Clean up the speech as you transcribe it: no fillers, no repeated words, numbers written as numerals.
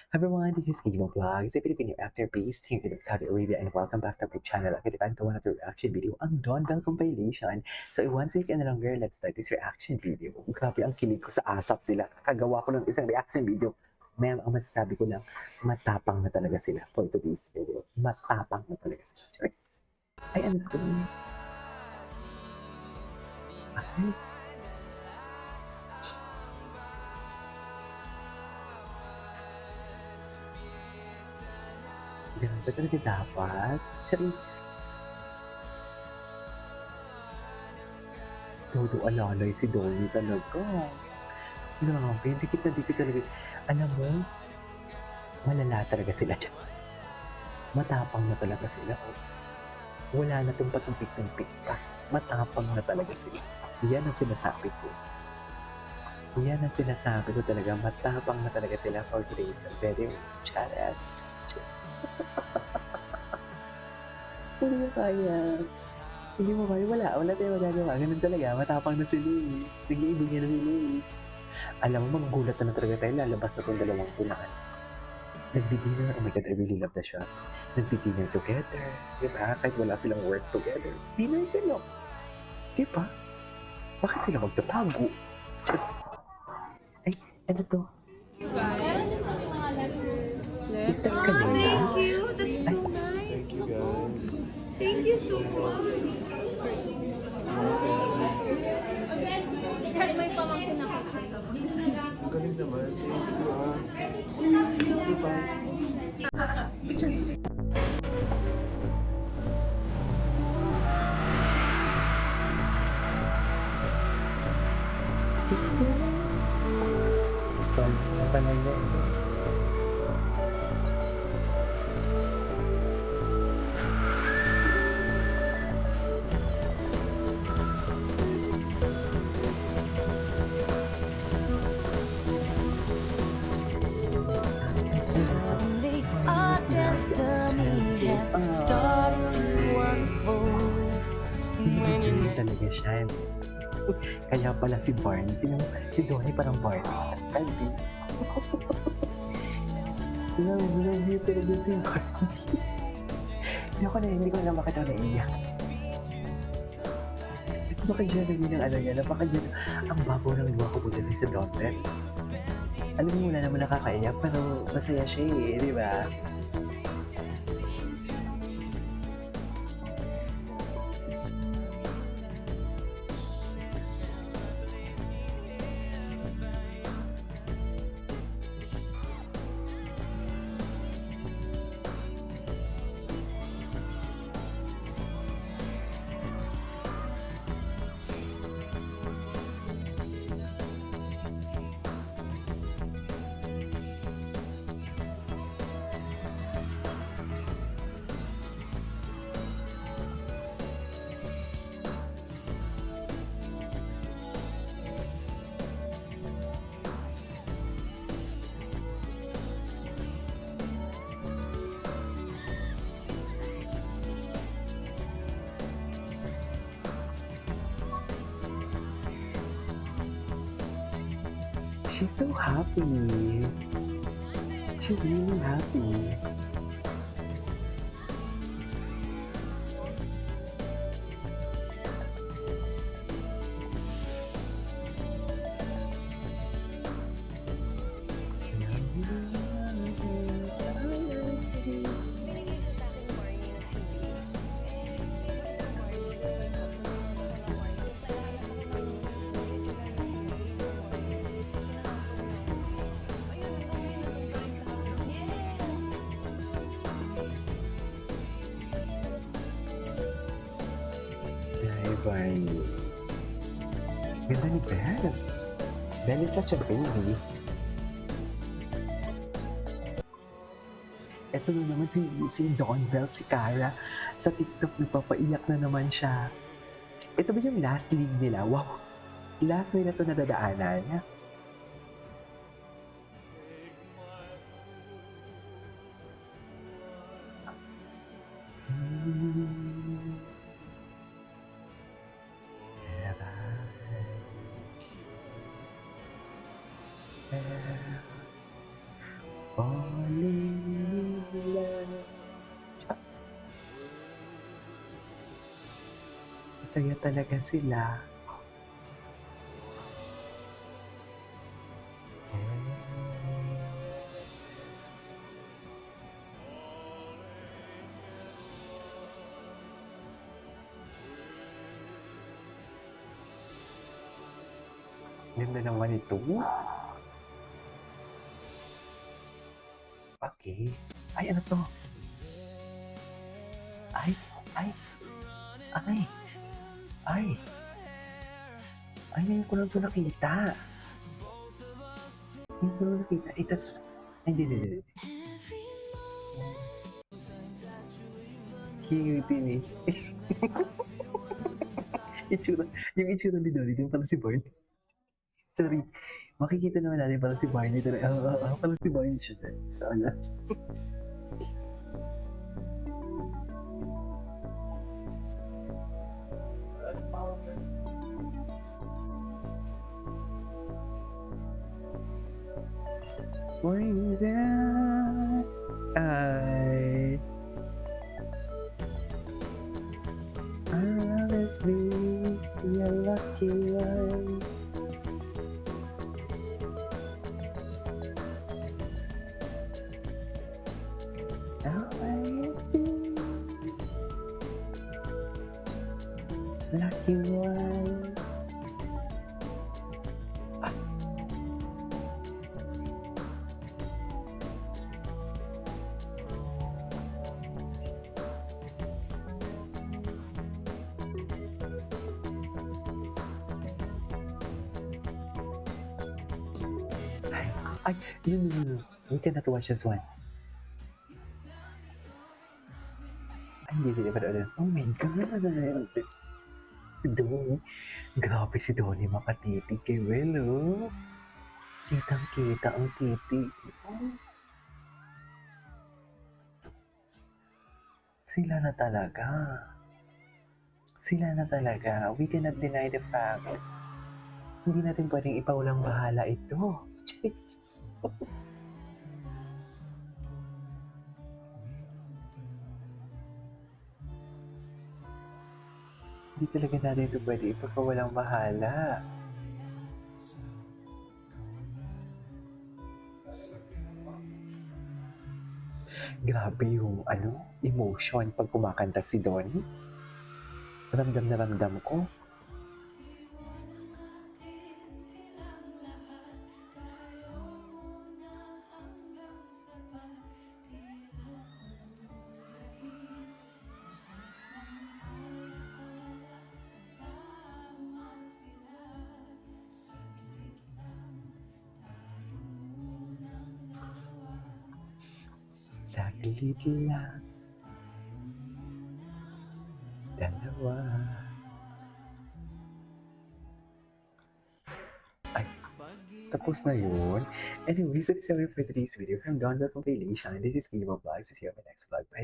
Everyone, this is Kimo Vlogs, a Filipino actor based here in Saudi Arabia, and welcome back to my channel. At ito ko na reaction video ang Don Bell compilation. So, one second na longer, let's start this reaction video. Grabe ang kilig ko sa asap nila. Kakagawa ko ng isang reaction video. Ma'am, ang masasabi ko lang, matapang na talaga sila for today's video. Matapang na talaga sila. Choice. Ay, ano ko? Ay, ganun ba talaga dapat? Tsari, todo alalay si Dolly talaga. Grabe, dikit na dikit talaga. Alam mo, malala talaga sila dyan. Matapang na talaga sila. Wala na itong patumpik-tumpik pa. Matapang na talaga sila. Yan ang sinasabi ko. Yan ang sinasabi ko talaga. Matapang na talaga sila for today's video. Charas. Hindi mo kaya. Hindi mo kaya. Wala tayong magagawa. Ganun talaga. Matapang na sila eh. Nag-iibigyan na sila eh. Alam mo, magugulat na talaga tayo. Lalabas na itong dalawang tulaan. Nag-dinner. Oh my God, I really love the shot. Nag-dinner together. Diba? Kahit wala silang work together. Dinner sila. Diba? Bakit sila magtatago? Charas. Ay, ano to? Is that Camila? Thank you. That's so nice. Thank you guys. Thank you so much. May pamangkin ako. Ang galing naman. Thank you Diba? It's good. Napanay na ito. Our destiny has started to unfold. When you Hindi talaga siya. Kaya pala si Barney. Si Donnie parang Barney. Aldi. Love you talaga si Barney. Hindi ko na makita na iyak. Baka dyan naging ng ano niya. Baka dyan ang babaw ng luha ko punta sa Donnie. Alam mo, wala naman nakakaiyak, pero masaya siya eh, di ba? She's so happy. She's really happy. Barney. Ganda ni Belle. Belle is such a baby. Ito na naman si Don Bell, si Cara. Sa TikTok, nagpapaiyak na naman siya. Ito ba yung last league nila? Wow! Last nila ito nadadaanan. Oh, falling in love. Masaya talaga sila. Ganda naman ito. Okay. Ay, ano to? Ay, ay, ay, ay. Ay, ngayon ko lang ito nakita. Ngayon ko lang nakita. Ito, ay, hindi. Cute eh. Itsura, yung itsura ni Donnie, yung pala si Barney. Sorry, makikita naman natin pala si Barney. Pala si Barney siya. Ano? Way down, I'll always be your lucky one. Always be lucky one. Ay, no. We cannot watch this one. Ay, hindi pa ulit. Oh my God! Si Donnie. Grabe si Donnie makatitig kay Will, oh. Kitang-kita ang titig. Oh. Sila na talaga. We cannot deny the fact. Hindi natin pwedeng ipaulang bahala ito. Jeez. Hindi talaga natin ito pwede ipagpawalang bahala. Grabe yung emotion pag kumakanta si Donnie. Ramdam na ramdam ko. Saglit lang. Dalawa. Ay, tapos na yun. Anyways, that's it for today's video from Don Compilation. This is Kiva Vlogs. See you on my next vlog. Bye.